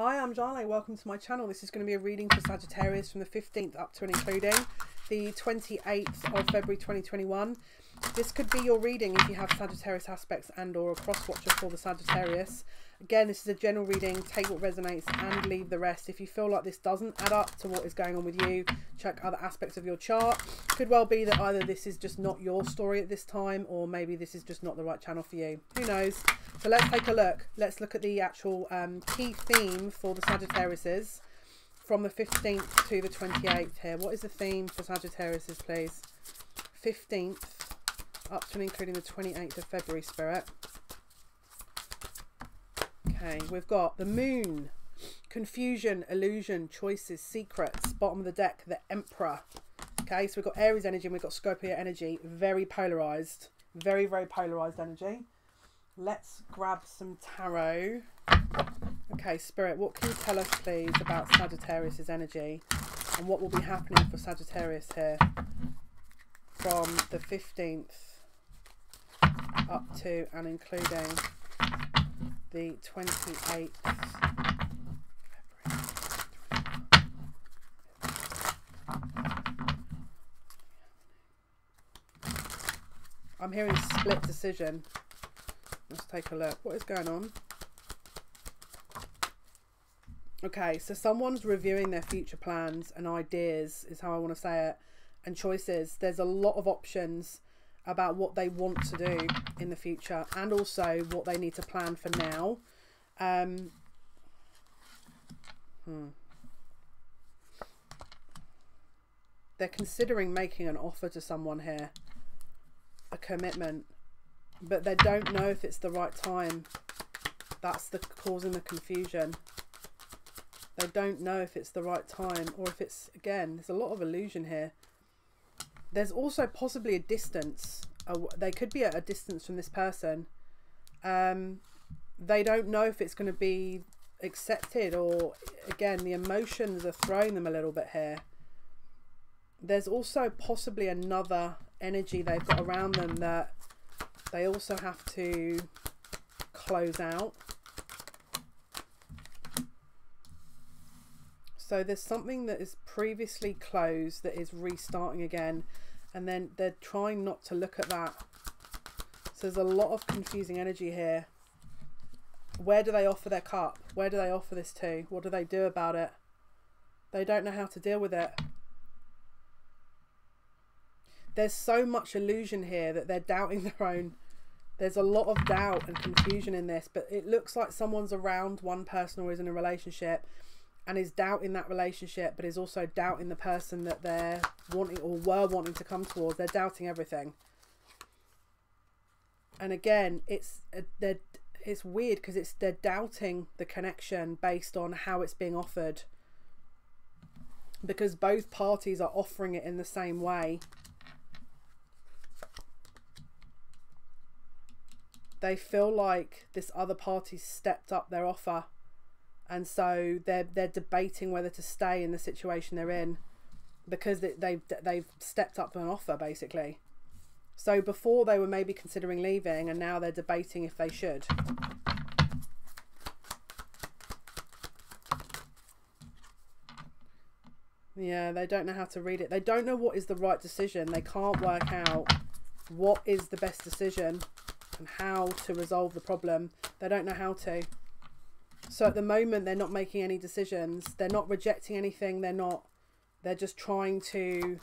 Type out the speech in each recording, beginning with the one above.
Hi, I'm Jale. Welcome to my channel. This is going to be a reading for Sagittarius from the 15th up to and including the 28th of February 2021. This could be your reading if you have Sagittarius aspects and or a cross watcher for the Sagittarius. Again, this is a general reading. Take what resonates and leave the rest. If you feel like this doesn't add up to what is going on with you, check other aspects of your chart. Could well be that either this is just not your story at this time, or maybe this is just not the right channel for you. Who knows? So let's take a look. Let's look at the actual key theme for the Sagittariuses from the 15th to the 28th here. What is the theme for Sagittariuses, please? 15th up to and including the 28th of February, Spirit. Okay, we've got the Moon, confusion, illusion, choices, secrets. Bottom of the deck, the Emperor. Okay, so we've got Aries energy and we've got Scorpio energy. Very polarized. Very, very polarized energy. Let's grab some tarot. Okay, Spirit, what can you tell us, please, about Sagittarius's energy and what will be happening for Sagittarius here from the 15th up to and including the 28th. I'm hearing split decision. Let's take a look. What is going on? Okay, so someone's reviewing their future plans and ideas, is how I want to say it, and choices. There's a lot of options about what they want to do in the future and also what they need to plan for now. They're considering making an offer to someone here, a commitment, but they don't know if it's the right time. That's the causing the confusion. They don't know if it's the right time, or if it's, again, there's a lot of illusion here. There's also possibly a distance. They could be at a distance from this person. They don't know if it's going to be accepted, or, again, the emotions are throwing them a little bit here. There's also possibly another energy they've got around them that they also have to close out. So there's something that is previously closed that is restarting again, and then they're trying not to look at that. So there's a lot of confusing energy here. Where do they offer their cup? Where do they offer this to? What do they do about it? They don't know how to deal with it. There's so much illusion here that they're doubting their own. There's a lot of doubt and confusion in this, but it looks like someone's around one person or is in a relationship and is doubting that relationship, but is also doubting the person that they're wanting or were wanting to come towards. They're doubting everything. And again, it's weird because they're doubting the connection based on how it's being offered, because both parties are offering it in the same way. They feel like this other party stepped up their offer, and so they're debating whether to stay in the situation they're in because they've stepped up an offer, basically. So before they were maybe considering leaving, and now they're debating if they should. Yeah, they don't know how to read it. They don't know what is the right decision. They can't work out what is the best decision and how to resolve the problem. They don't know how to. So at the moment, they're not making any decisions. They're not rejecting anything. They're just trying to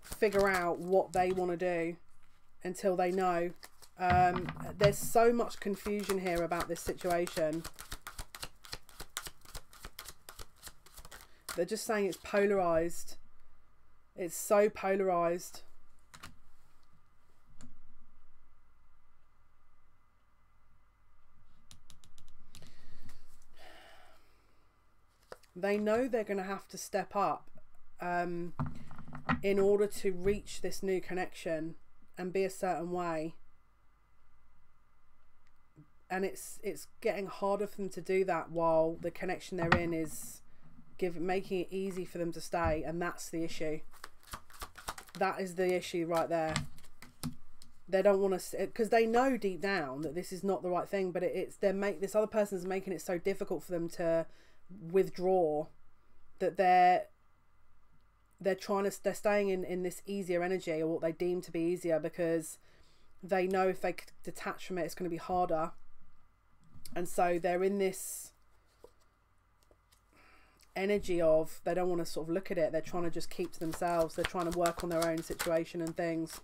figure out what they want to do until they know. There's so much confusion here about this situation. They're just saying it's polarized. It's so polarized. They know they're going to have to step up in order to reach this new connection and be a certain way. And it's getting harder for them to do that while the connection they're in is making it easy for them to stay. And that's the issue. That is the issue right there. They don't want to, because they know deep down that this is not the right thing, but this other person's making it so difficult for them to withdraw, that they're staying in this easier energy, or what they deem to be easier, because they know if they detach from it, it's going to be harder. And so they're in this energy of, they don't want to sort of look at it. They're trying to just keep to themselves. They're trying to work on their own situation and things.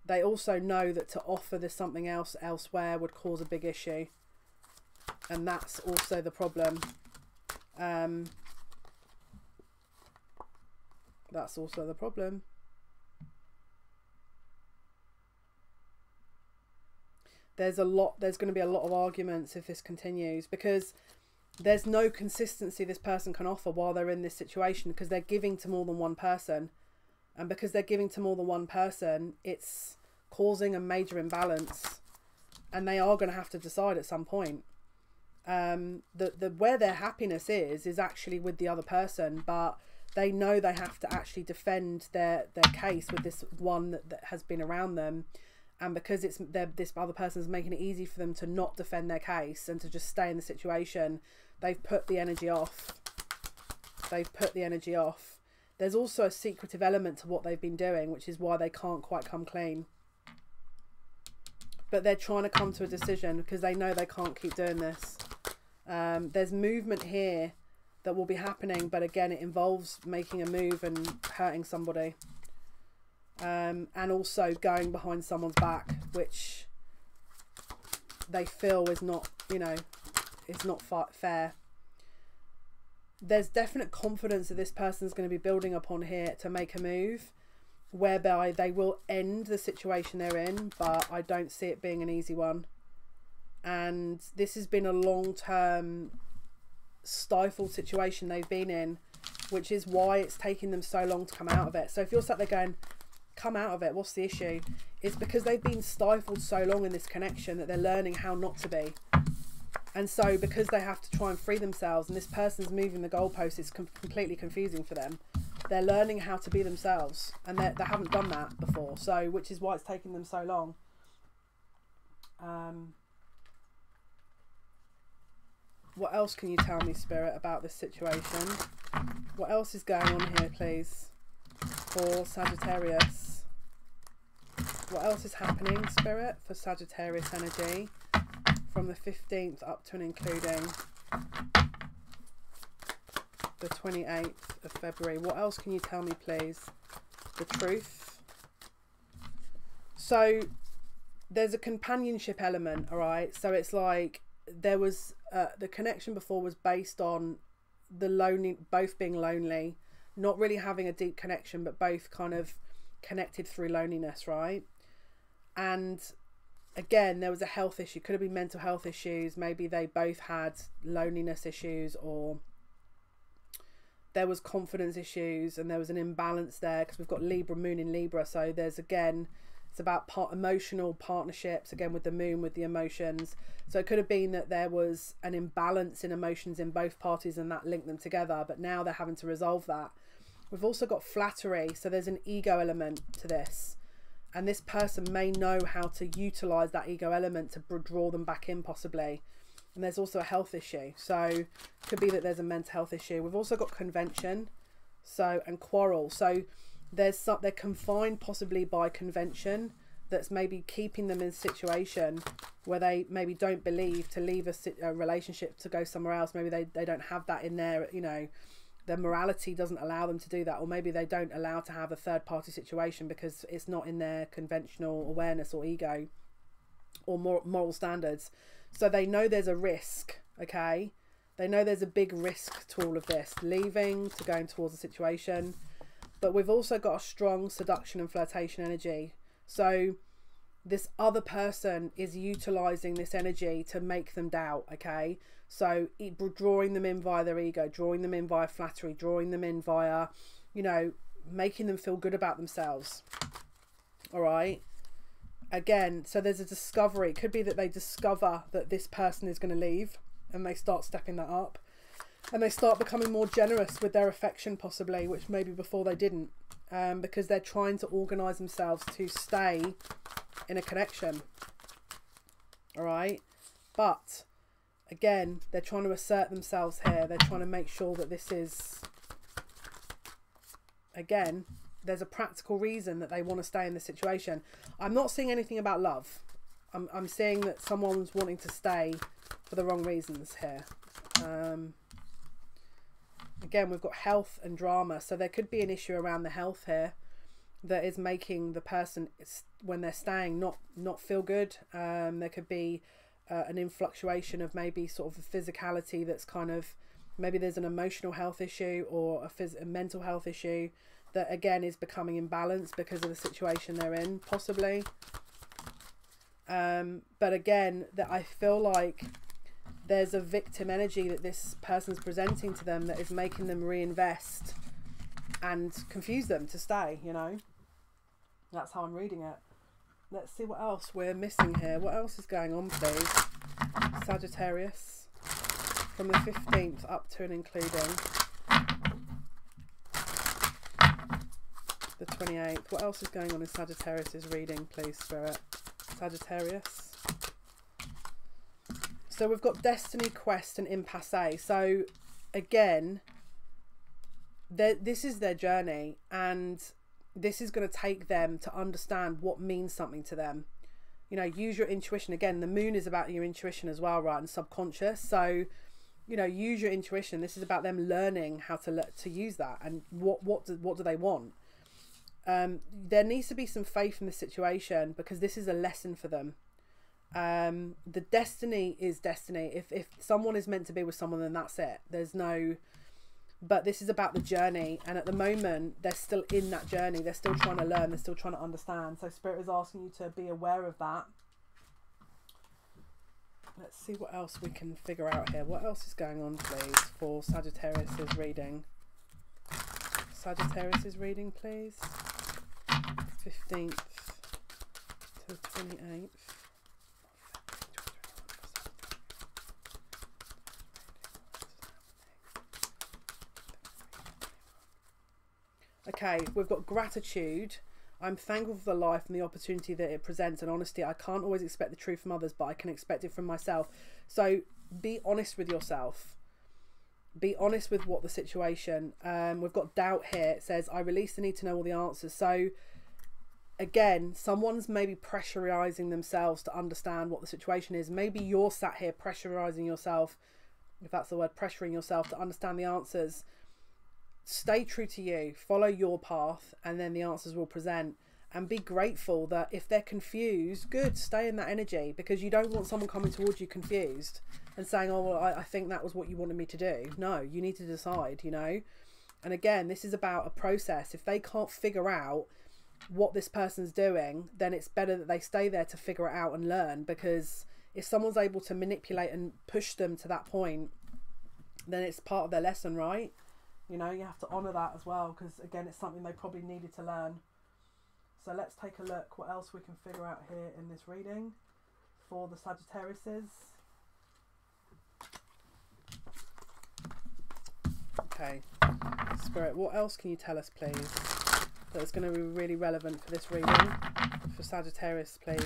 They also know that to offer this something else elsewhere would cause a big issue. And that's also the problem. That's also the problem. There's going to be a lot of arguments if this continues, because there's no consistency this person can offer while they're in this situation, because they're giving to more than one person. And because they're giving to more than one person, it's causing a major imbalance. And they are going to have to decide at some point. Where their happiness is actually with the other person, but they know they have to actually defend their case with this one that has been around them. And because this other person is making it easy for them to not defend their case and to just stay in the situation, they've put the energy off. They've put the energy off. There's also a secretive element to what they've been doing, which is why they can't quite come clean. But they're trying to come to a decision because they know they can't keep doing this. There's movement here that will be happening, but again, it involves making a move and hurting somebody. And also going behind someone's back, which they feel is not, it's not fair. There's definite confidence that this person's going to be building upon here to make a move whereby they will end the situation they're in, but I don't see it being an easy one. And this has been a long-term stifled situation they've been in, which is why it's taking them so long to come out of it. So if you're sat there going, come out of it, what's the issue? It's because they've been stifled so long in this connection that they're learning how not to be. And so because they have to try and free themselves, and this person's moving the goalposts, it's completely confusing for them. They're learning how to be themselves, and they haven't done that before, so which is why it's taking them so long. What else can you tell me, Spirit, about this situation? What else is going on here, please, for Sagittarius? What else is happening, Spirit, for Sagittarius energy from the 15th up to and including the 28th of February? What else can you tell me, please? The truth. So there's a companionship element, all right? So it's like there was the connection before was based on both being lonely, not really having a deep connection, but both kind of connected through loneliness, right? And again, there was a health issue. Could have been mental health issues. Maybe they both had loneliness issues, or there was confidence issues, and there was an imbalance there because we've got Libra, moon in Libra. So there's, again, it's about emotional partnerships, again with the moon, with the emotions. So it could have been that there was an imbalance in emotions in both parties and that linked them together, but now they're having to resolve that. We've also got flattery, so there's an ego element to this, and this person may know how to utilize that ego element to draw them back in possibly. And there's also a health issue, so it could be that there's a mental health issue. We've also got convention, so, and quarrel. So they're confined possibly by convention that's maybe keeping them in a situation where they maybe don't believe to leave a relationship to go somewhere else. Maybe they don't have that in their, their morality doesn't allow them to do that, or maybe they don't allow to have a third party situation because it's not in their conventional awareness or ego or moral standards. So they know there's a risk, okay? They know there's a big risk to all of this, leaving to going towards a situation. But we've also got a strong seduction and flirtation energy. So this other person is utilizing this energy to make them doubt, okay? So drawing them in via their ego, drawing them in via flattery, drawing them in via, making them feel good about themselves. All right? Again, so there's a discovery. It could be that they discover that this person is going to leave and they start stepping that up. And they start becoming more generous with their affection possibly, which maybe before they didn't. Because they're trying to organise themselves to stay in a connection. All right? But Again, they're trying to assert themselves here. They're trying to make sure that this is, again, there's a practical reason that they want to stay in this situation. I'm not seeing anything about love. I'm seeing that someone's wanting to stay for the wrong reasons here. Again, we've got health and drama. So there could be an issue around the health here that is making the person, when they're staying, not feel good. There could be an influctuation of maybe sort of a physicality that's kind of, maybe there's an emotional health issue or a mental health issue that again is becoming imbalanced because of the situation they're in, possibly. But again, that I feel like there's a victim energy that this person's presenting to them that is making them reinvest and confuse them to stay, you know. That's how I'm reading it. Let's see what else we're missing here. What else is going on, please? Sagittarius. From the 15th up to and including the 28th. What else is going on in Sagittarius's reading, please, Spirit? Sagittarius. So we've got destiny, quest and impasse. So again, this is their journey, and this is going to take them to understand what means something to them. You know, use your intuition. Again, the moon is about your intuition as well, right? And subconscious. So, you know, use your intuition. This is about them learning how to use that, and what do they want. There needs to be some faith in the situation, because this is a lesson for them. The destiny is destiny. If someone is meant to be with someone, then that's it. There's no, but this is about the journey, and at the moment they're still in that journey. They're still trying to learn, they're still trying to understand. So Spirit is asking you to be aware of that. Let's see what else we can figure out here. What else is going on, please, for Sagittarius's reading? Sagittarius's reading, please. 15th to 28th. Okay, we've got gratitude. I'm thankful for the life and the opportunity that it presents, and honesty. I can't always expect the truth from others, but I can expect it from myself. So be honest with yourself. Be honest with what the situation. We've got doubt here. It says, I release the need to know all the answers. So again, someone's maybe pressurizing themselves to understand what the situation is. Maybe you're sat here pressurizing yourself, if that's the word, pressuring yourself to understand the answers. Stay true to you, follow your path, and then the answers will present. And be grateful that if they're confused, good, stay in that energy, because you don't want someone coming towards you confused and saying, oh, well, I think that was what you wanted me to do. No, you need to decide, you know. And again, this is about a process. If they can't figure out what this person's doing, then it's better that they stay there to figure it out and learn, because if someone's able to manipulate and push them to that point, then it's part of their lesson, right? You know, you have to honour that as well, because again, it's something they probably needed to learn. So let's take a look what else we can figure out here in this reading for the Sagittariuses. Okay, Spirit, what else can you tell us, please, that's going to be really relevant for this reading for Sagittarius, please?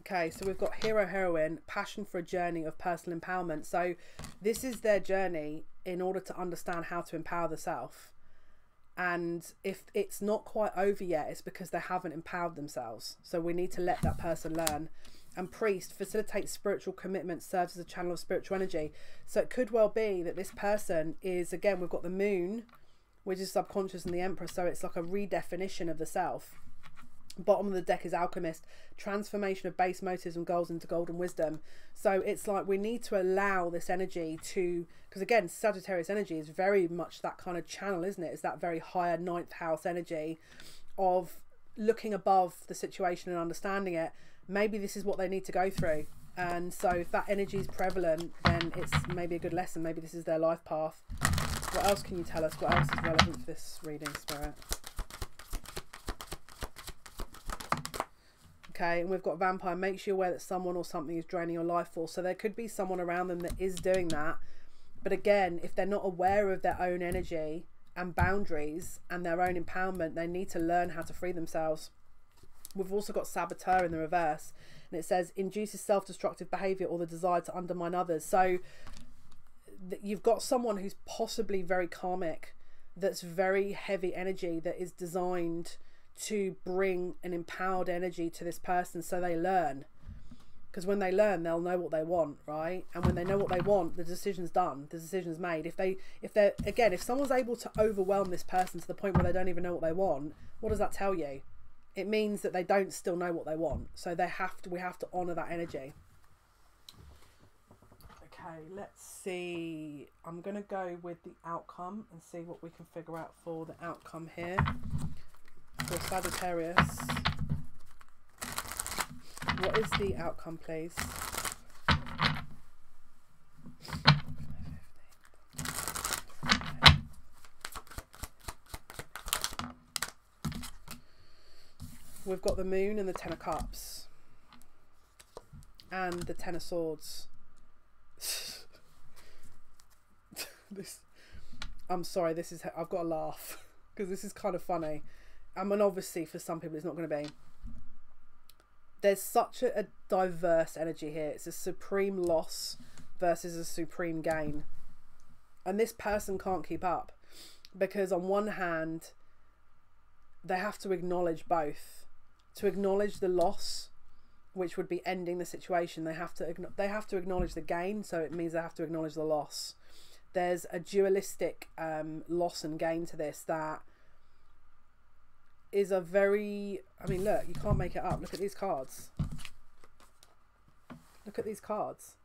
Okay, so we've got hero, heroine, passion for a journey of personal empowerment. So this is their journey in order to understand how to empower the self. And if it's not quite over yet, it's because they haven't empowered themselves. So we need to let that person learn. And priest facilitates spiritual commitment, serves as a channel of spiritual energy. So it could well be that this person is, again, we've got the moon, which is subconscious, and the empress. So it's like a redefinition of the self. Bottom of the deck is alchemist, transformation of base motives and goals into golden wisdom. So it's like we need to allow this energy to, because again, Sagittarius energy is very much that kind of channel, isn't it? It's that very higher 9th house energy of looking above the situation and understanding it. Maybe this is what they need to go through, and so if that energy is prevalent, then it's maybe a good lesson. Maybe this is their life path. What else can you tell us? What else is relevant for this reading, Spirit? Okay, and we've got vampire. Makes you aware that someone or something is draining your life force. So there could be someone around them that is doing that. But again, if they're not aware of their own energy and boundaries and their own empowerment, they need to learn how to free themselves. We've also got saboteur in the reverse, and it says induces self-destructive behavior or the desire to undermine others. So you've got someone who's possibly very karmic, that's very heavy energy, that is designed to bring an empowered energy to this person so they learn. Because when they learn, they'll know what they want, right? And when they know what they want, the decision's done, the decision's made. If someone's able to overwhelm this person to the point where they don't even know what they want, what does that tell you? It means that they don't still know what they want. So we have to honor that energy. Okay, let's see. I'm going to go with the outcome and see what we can figure out for the outcome here. For Sagittarius. What is the outcome, please? We've got the Moon and the Ten of Cups. And the Ten of Swords. I'm sorry, I've got to laugh. Because this is kind of funny. I mean, obviously, for some people, it's not going to be. There's such a diverse energy here. It's a supreme loss versus a supreme gain. And this person can't keep up. Because on one hand, they have to acknowledge both. To acknowledge the loss, which would be ending the situation, they have to acknowledge the gain. So it means they have to acknowledge the loss. There's a dualistic loss and gain to this that is a very, I mean, look, you can't make it up. Look at these cards. Look at these cards.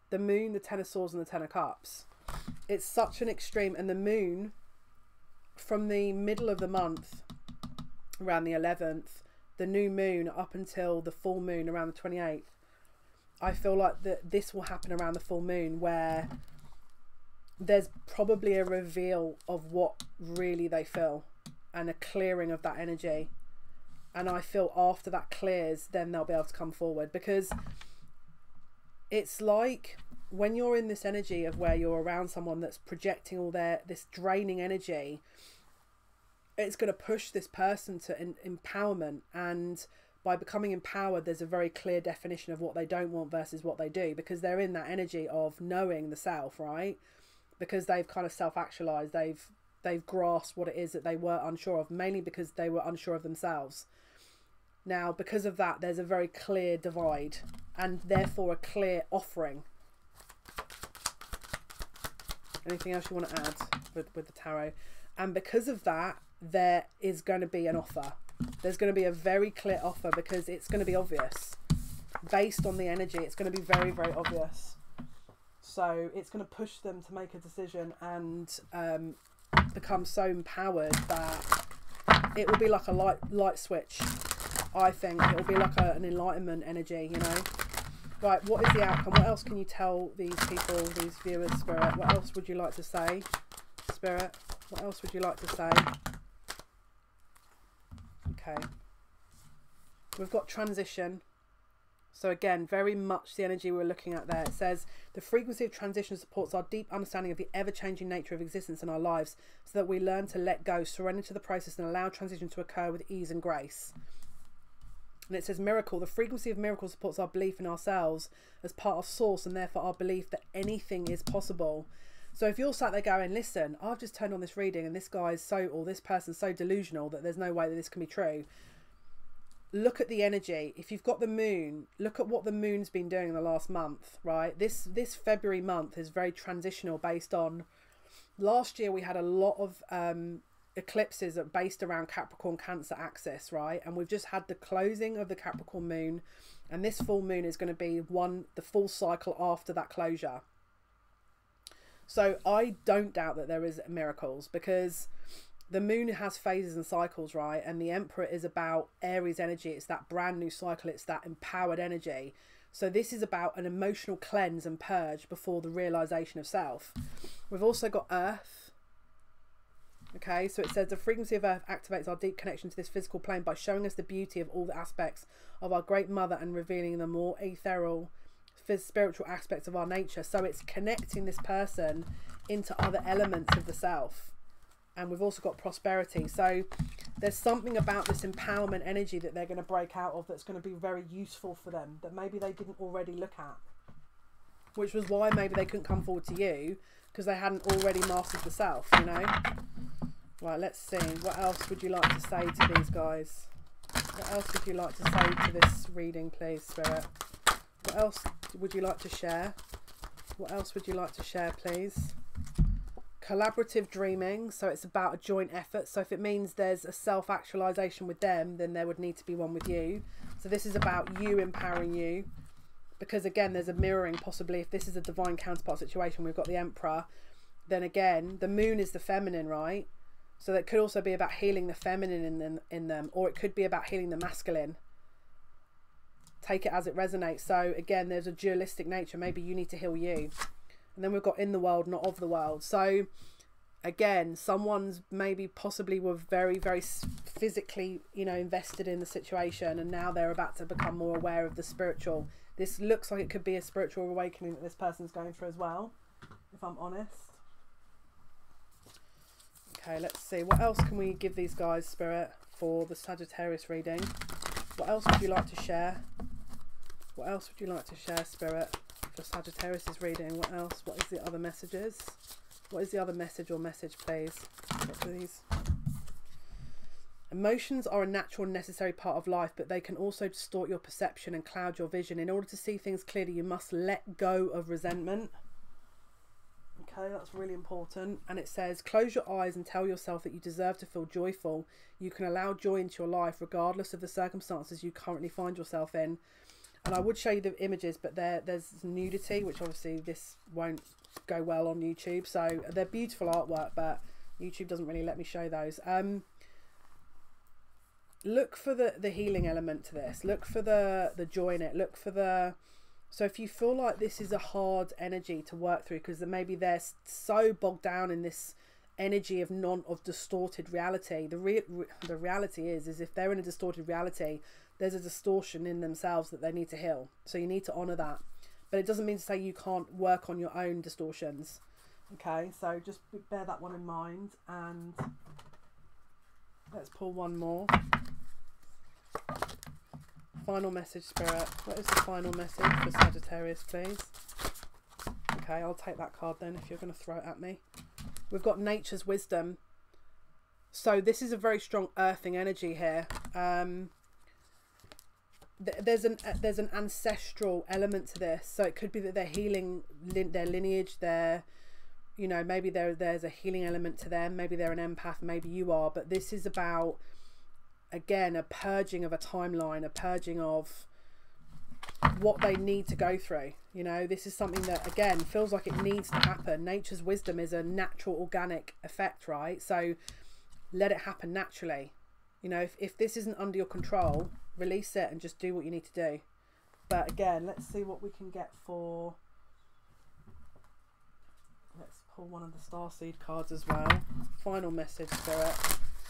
The Moon, the Ten of Swords and the Ten of Cups. It's such an extreme. And the Moon, from the middle of the month, around the 11th, the new moon up until the full moon around the 28th, I feel like this will happen around the full moon, where there's probably a reveal of what really they feel and a clearing of that energy. And I feel after that clears, then they'll be able to come forward. Because it's like when you're in this energy of where you're around someone that's projecting all this draining energy, it's going to push this person to empowerment. And by becoming empowered, there's a very clear definition of what they don't want versus what they do, because they're in that energy of knowing the self, right? Because they've kind of self-actualized, they've grasped what it is that they were unsure of, mainly because they were unsure of themselves. Now, because of that, there's a very clear divide and therefore a clear offering. Anything else you want to add with the tarot? And because of that, there is going to be an offer. There's going to be a very clear offer, because it's going to be obvious. Based on the energy, it's going to be very, very obvious. So it's going to push them to make a decision and become so empowered that it will be like a light switch. I think it will be like an enlightenment energy, you know. Right, what is the outcome? What else can you tell these people, these viewers, Spirit? What else would you like to say, Spirit? What else would you like to say? Okay. We've got transition. So again, very much the energy we're looking at there. It says, the frequency of transition supports our deep understanding of the ever-changing nature of existence in our lives, so that we learn to let go, surrender to the process, and allow transition to occur with ease and grace. And it says, miracle. The frequency of miracle supports our belief in ourselves as part of source, and therefore our belief that anything is possible. So if you're sat there going, listen, I've just turned on this reading and this guy's or this person's so delusional that there's no way that this can be true. Look at the energy. If you've got the moon, look at what the moon's been doing in the last month, right? This February month is very transitional, based on last year we had a lot of eclipses based around Capricorn Cancer axis, right? And we've just had the closing of the Capricorn moon, and this full moon is going to be the full cycle after that closure. So I don't doubt that there is miracles, because the moon has phases and cycles, right? And the Emperor is about Aries energy. It's that brand new cycle. It's that empowered energy. So this is about an emotional cleanse and purge before the realization of self. We've also got Earth. Okay, so it says the frequency of Earth activates our deep connection to this physical plane by showing us the beauty of all the aspects of our great mother and revealing the more ethereal, spiritual aspects of our nature. So it's connecting this person into other elements of the self. And we've also got prosperity. So there's something about this empowerment energy that they're going to break out of that's going to be very useful for them, that maybe they didn't already look at. Which was why maybe they couldn't come forward to you, because they hadn't already mastered the self, you know. Right, let's see. What else would you like to say to these guys? What else would you like to say to this reading, please, Spirit? What else would you like to share? What else would you like to share, please? Collaborative dreaming. So it's about a joint effort. So if it means there's a self-actualization with them, then there would need to be one with you. So this is about you empowering you. Because again, there's a mirroring possibly. If this is a divine counterpart situation, we've got the Emperor. Then again, the moon is the feminine, right? So that could also be about healing the feminine in them. Or it could be about healing the masculine. Take it as it resonates. So again, there's a dualistic nature. Maybe you need to heal you. And then we've got in the world, not of the world. So again, someone's maybe possibly were very, very physically, you know, invested in the situation. And now they're about to become more aware of the spiritual. This looks like it could be a spiritual awakening that this person's going through as well, if I'm honest. Okay, let's see. What else can we give these guys, Spirit, for the Sagittarius reading? What else would you like to share? What else would you like to share, Spirit, for Sagittarius's reading? What else? What is the other messages? What is the other message or message, please? What are these? Emotions are a natural and necessary part of life, but they can also distort your perception and cloud your vision. In order to see things clearly, you must let go of resentment. Okay, that's really important. And it says, close your eyes and tell yourself that you deserve to feel joyful. You can allow joy into your life regardless of the circumstances you currently find yourself in. And I would show you the images, but there's nudity, which obviously this won't go well on YouTube. So they're beautiful artwork, but YouTube doesn't really let me show those. Look for the healing element to this. Look for the joy in it. Look for the... So if you feel like this is a hard energy to work through, because maybe they're so bogged down in this energy of distorted reality. The reality is if they're in a distorted reality, there's a distortion in themselves that they need to heal. So you need to honor that. But it doesn't mean to say you can't work on your own distortions. Okay, so just bear that one in mind. And let's pull one more. Final message, Spirit. What is the final message for Sagittarius, please? Okay, I'll take that card then if you're going to throw it at me. We've got nature's wisdom. So this is a very strong earthing energy here. There's an ancestral element to this. So it could be that they're healing their lineage. You know, maybe there's a healing element to them. Maybe they're an empath. Maybe you are. But this is about, again, a purging of a timeline, a purging of what they need to go through. You know, this is something that, again, feels like it needs to happen. Nature's wisdom is a natural organic effect, right? So let it happen naturally. You know, if this isn't under your control, release it and just do what you need to do. But again, let's see what we can get for... Let's pull one of the starseed cards as well. Final message, Spirit.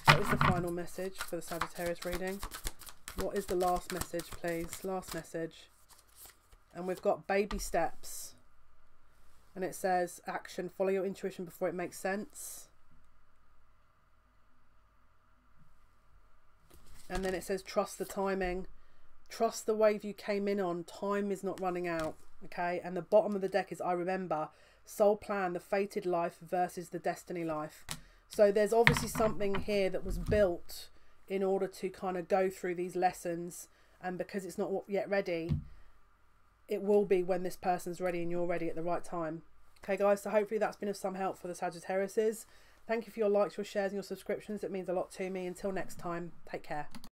What is the final message for the Sagittarius reading? What is the last message, please? Last message. And we've got baby steps. And it says, action, follow your intuition before it makes sense. And then it says, trust the timing. Trust the wave you came in on. Time is not running out. Okay? And the bottom of the deck is, I remember. Soul plan, the fated life versus the destiny life. So there's obviously something here that was built in order to kind of go through these lessons. And because it's not yet ready, it will be when this person's ready and you're ready at the right time. Okay, guys, so hopefully that's been of some help for the Sagittariuses. Thank you for your likes, your shares and your subscriptions. It means a lot to me. Until next time, take care.